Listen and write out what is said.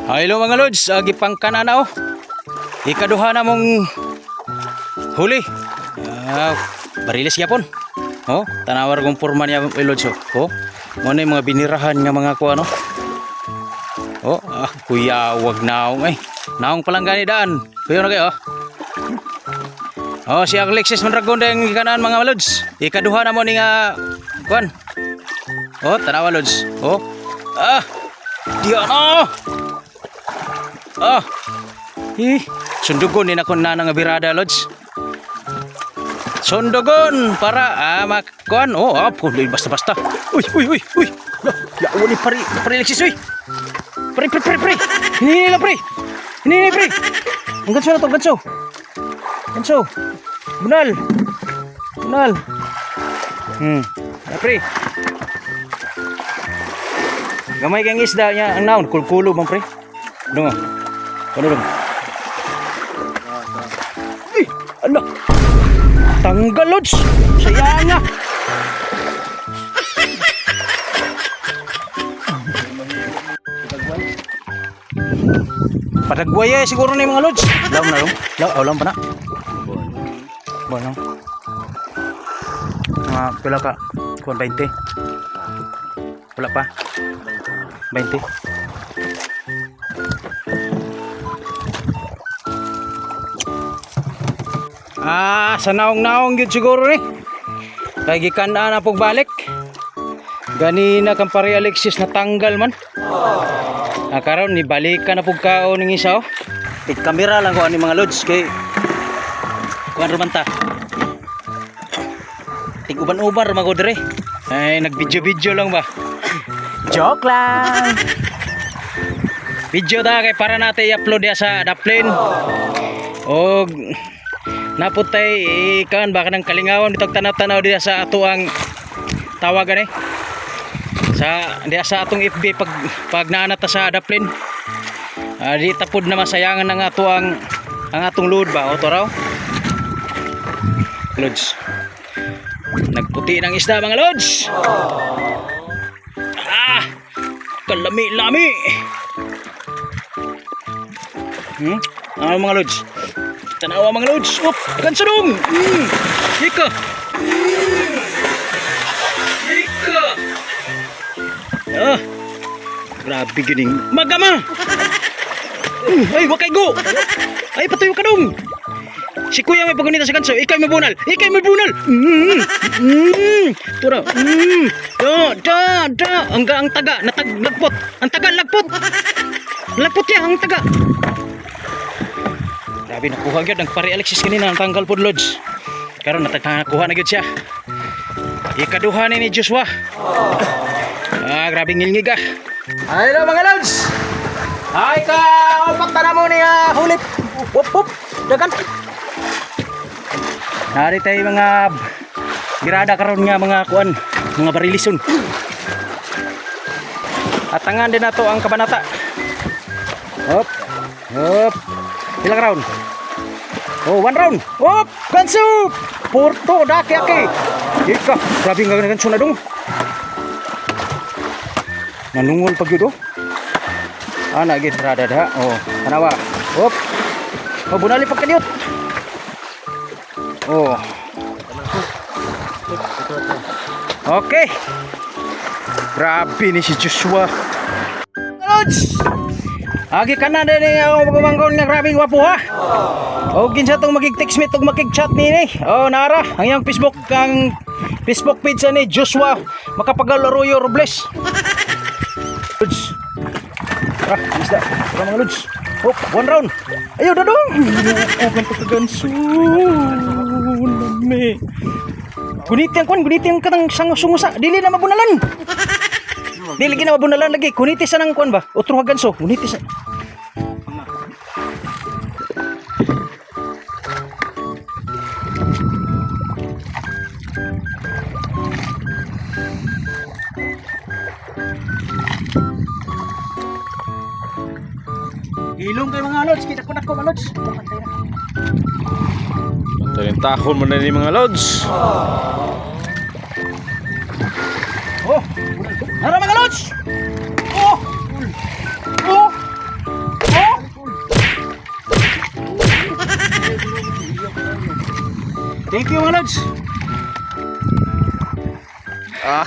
Hello mga lods, gipang kanana ikaduha na mong huli. Bariles yapon. Tanawar kong purma niya lods. Mo na yung mga binirahan nga mga kuano. Kuya wag naong naong palang gani daan. Kuya na kayo. Si Alexis Mondragon deng kanan mga lods. Ikaduha na mo ni nga kuan. Tanawa lods. Diyan sundugon din ako na nga birada lods. Sundugon para makuan. Basta-basta. Uy. Yawa ni pari Alexis uy. Pre. Hinihila pre. Ang ganso na to, ganso. Bunal. Pre. Gamay kang isda niya ang naon, kulkulo bang pre? Dungo. Ano? Ano? Tanggal lods. Sayang. Padagwaya siguro na yung mga lods. Laom pa na. Bueno. Pila ka? 20. Wala pa. 20. Sa naong yun siguro ni. Kaya gikandaan na pagbalik. Ganina kang pare Alexis natanggal man. Karon ni balik ka na pagkao ng isa kamera lang ko ani mga lods kay kuan romanta. Tig-uban-ubar mago dire. Nag-video lang ba? Joke lang. Video da kay para natin i-upload ya sa Daplin. Naputay ikan baka ng kalingawan bitog tanaw-tanaw diya sa ato ang tawagan diya sa atong FB pag naanata sa Daplin. Di tapod na masayangan ng ato ang atong load ba to raw. Lods. Nagputi ng isda mga lods. Kalami-lami. Mga lods. Tanawa mga lods. Ganso dong. Ika. Grabe gining magama. Wakay go. Patuyo ka dong. Si kuya may pagunita sa ganso. Ikay may bunal. Tura. Ang taga lagpot. Ang taga lagpot. Lagpot ya ang taga. Grabe nakuha gyud ang pare Alexis kanina ang tanggal pod lods. Karon nakuha na gyud siya. Ikaduha ni Joshua. Grabe ngilngig Hello mga lods. Upat na mo ni hulip. Dagan. Nari tayo mga birada karon nga mga kuan, mga barilison. Atangan din nato ang kabanata. Hop. Ilang round? 1 round. Ganso. Porto daki. Ika, grabe nga ganso na dong. Nanungol pag yun git rada da. Tanawa. Bunali pag kanyot. Okay. Grabe ni si Joshua. Lods. Agi ka na din yung magumangkon nga grabe wapo ginsa itong magig-text me itong magig-chat ni nara ang iyang Facebook page ni Joshua Makapagal Arroyo Robles. Lods. Isda. Mga lods. 1 round. Ayaw dadong. Ganso. Lame. Gunitin ka ng sungusa. Dili na mabunalan. Dili na mabunalan lagi. Kunitis na ng kuan ba? Otro ganso. Kunitis na. Ilong kay mga lods, kita ko mga lods. Pantay ng tahon mo na ni mga lods. Nara mga lods. Thank you mga lods. Ah,